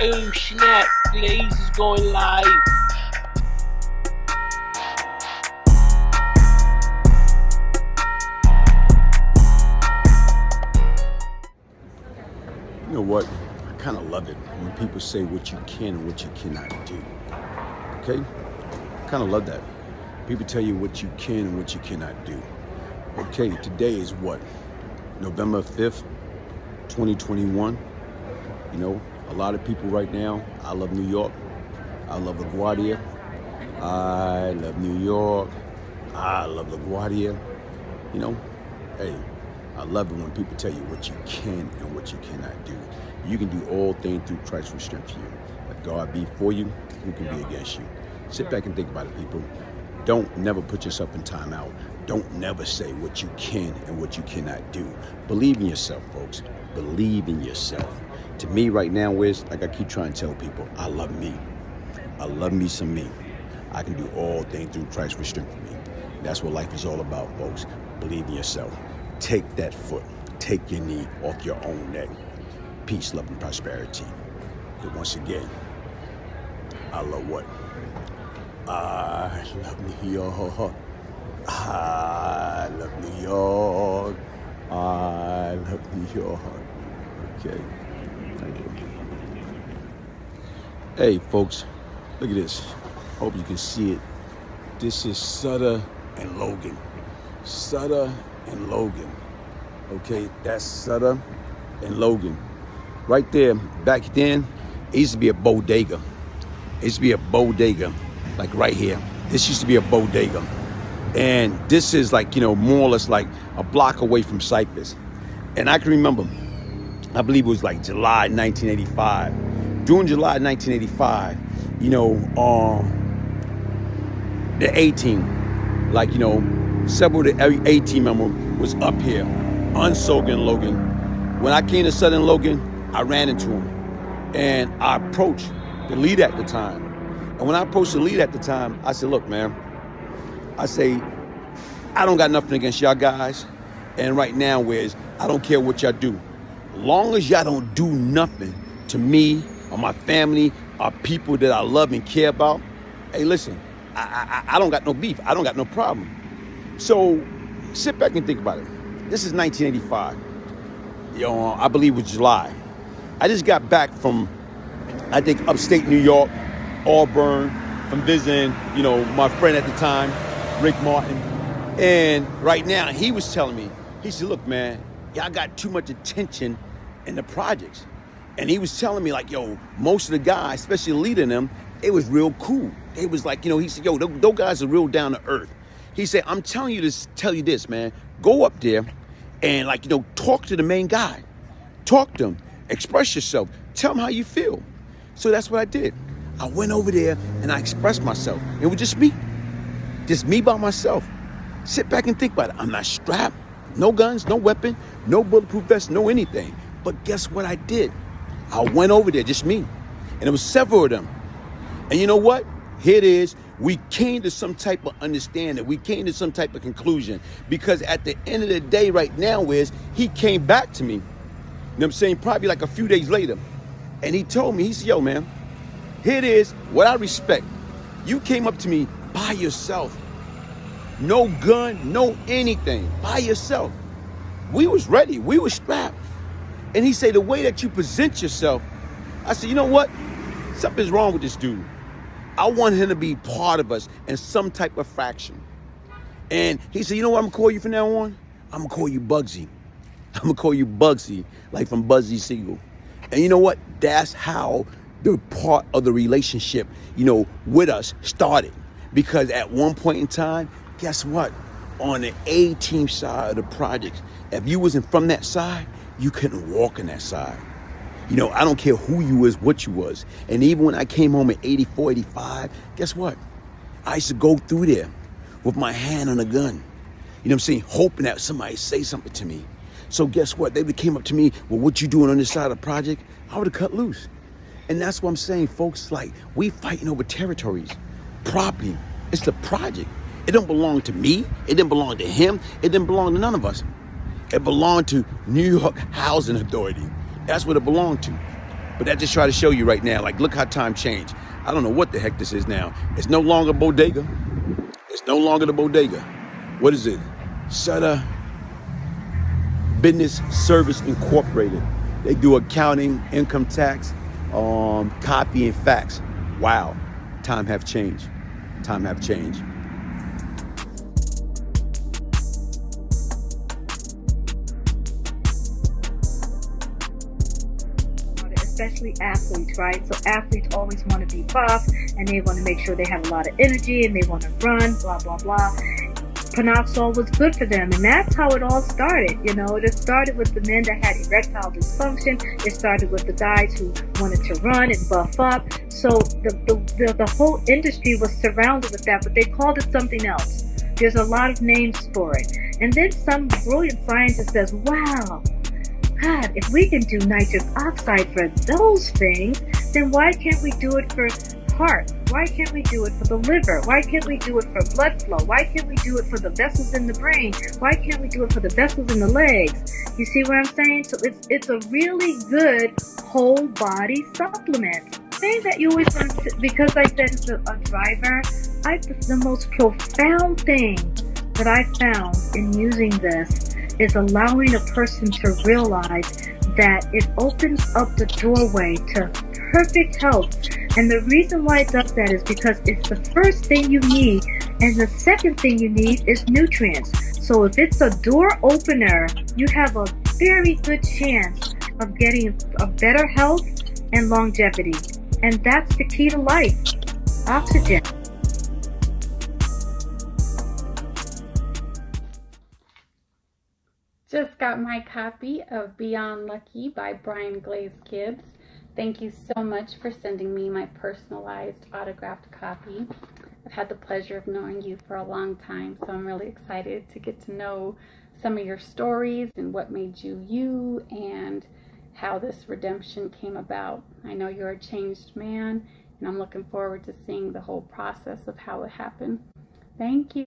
Oh snap, Glaze is going live. You know what? I kind of love it when people say what you can and what you cannot do. Okay? I kind of love that. People tell you what you can and what you cannot do. Okay, today is what? November 5th, 2021. You know, a lot of people right now, I love New York. I love LaGuardia. I love New York. I love LaGuardia. You know, hey, I love it when people tell you what you can and what you cannot do. You can do all things through Christ who strengthens you. If God be for you, who can be against you? Sit back and think about it, people. Don't never put yourself in time out. Don't never say what you can and what you cannot do. Believe in yourself, folks. Believe in yourself. To me right now is, like I keep trying to tell people, I love me. I love me some me. I can do all things through Christ who strengthens me. That's what life is all about, folks. Believe in yourself. Take that foot. Take your knee off your own neck. Peace, love, and prosperity. But once again, I love what? I love New York. I love New York. I love New York. Okay. Thank you. Hey, folks, look at this. Hope you can see it. This is Sutter and Logan. Sutter and Logan. Okay, that's Sutter and Logan. Right there, back then, it used to be a bodega. It used to be a bodega, like right here. This used to be a bodega. And this is like, you know, more or less like a block away from Cypress. And I can remember, I believe it was like July 1985. During July 1985, you know, the A-team, like, you know, several of the A-team members was up here, unsold in Logan. When I came to Southern Logan, I ran into him. And I approached the lead at the time. And when I approached the lead at the time, I said, look, man, I say, I don't got nothing against y'all guys. And right now, I don't care what y'all do. Long as y'all don't do nothing to me or my family or people that I love and care about, hey, listen, I don't got no beef. I don't got no problem. So sit back and think about it. This is 1985. I believe it was July. I just got back from, I think, upstate New York, Auburn, from visiting, you know, my friend at the time, Rick Martin. And right now, he was telling me, he said, look, man, y'all got too much attention in the projects. And he was telling me, like, yo, most of the guys, especially the leader in them, it was real cool. They was like, you know, he said, yo, those guys are real down to earth. He said, I'm telling you to tell you this, man. Go up there and, like, you know, talk to the main guy. Talk to him. Express yourself. Tell him how you feel. So that's what I did. I went over there and I expressed myself. It was just me by myself. Sit back and think about it. I'm not strapped. No guns, no weapon, no bulletproof vest, no anything. But guess what I did? I went over there, just me. And it was several of them. And you know what? Here it is. We came to some type of understanding. We came to some type of conclusion. Because at the end of the day right now he came back to me. You know what I'm saying? Probably like a few days later. And he told me, he said, yo, man, here it is, what I respect. You came up to me by yourself. No gun, no anything, by yourself. We was ready, we was strapped. And he said, the way that you present yourself, I said, you know what? Something's wrong with this dude. I want him to be part of us in some type of fraction. And he said, you know what I'm gonna call you from now on? I'm gonna call you Bugsy. I'm gonna call you Bugsy, like from Bugsy Siegel. And you know what? That's how the part of the relationship, you know, with us started. Because at one point in time, guess what? On the A-team side of the project, if you wasn't from that side, you couldn't walk on that side. You know, I don't care who you was, what you was. And even when I came home in 84, 85, guess what? I used to go through there with my hand on a gun. You know what I'm saying? Hoping that somebody say something to me. So guess what? They came up to me, well, what you doing on this side of the project? I would have cut loose. And that's what I'm saying, folks. Like, we fighting over territories, property. It's the project. It don't belong to me. It didn't belong to him. It didn't belong to none of us. It belonged to New York Housing Authority. That's what it belonged to. But that just try to show you right now, like, look how time changed. I don't know what the heck this is now. It's no longer bodega. It's no longer the bodega. What is it? Sutter Business Service Incorporated. They do accounting, income tax, copy and fax. Wow, time have changed. Time have changed. Especially athletes, right? So athletes always want to be buff, and they want to make sure they have a lot of energy, and they want to run, blah, blah, blah. Panoxol was good for them, and that's how it all started. You know, it started with the men that had erectile dysfunction. It started with the guys who wanted to run and buff up. So the whole industry was surrounded with that, but they called it something else. There's a lot of names for it. And then some brilliant scientist says, wow, God, if we can do nitric oxide for those things, then why can't we do it for heart? Why can't we do it for the liver? Why can't we do it for blood flow? Why can't we do it for the vessels in the brain? Why can't we do it for the vessels in the legs? You see what I'm saying? So it's a really good whole body supplement. Saying that you always want to, because I said it's a driver, the most profound thing that I found in using this is allowing a person to realize that it opens up the doorway to perfect health. And the reason why it does that is because it's the first thing you need, and the second thing you need is nutrients. So if it's a door opener, you have a very good chance of getting a better health and longevity. And that's the key to life. Oxygen. Just got my copy of Beyond Lucky by Brian Glaze Gibbs. Thank you so much for sending me my personalized autographed copy. I've had the pleasure of knowing you for a long time, so I'm really excited to get to know some of your stories and what made you you and how this redemption came about. I know you're a changed man, and I'm looking forward to seeing the whole process of how it happened. Thank you.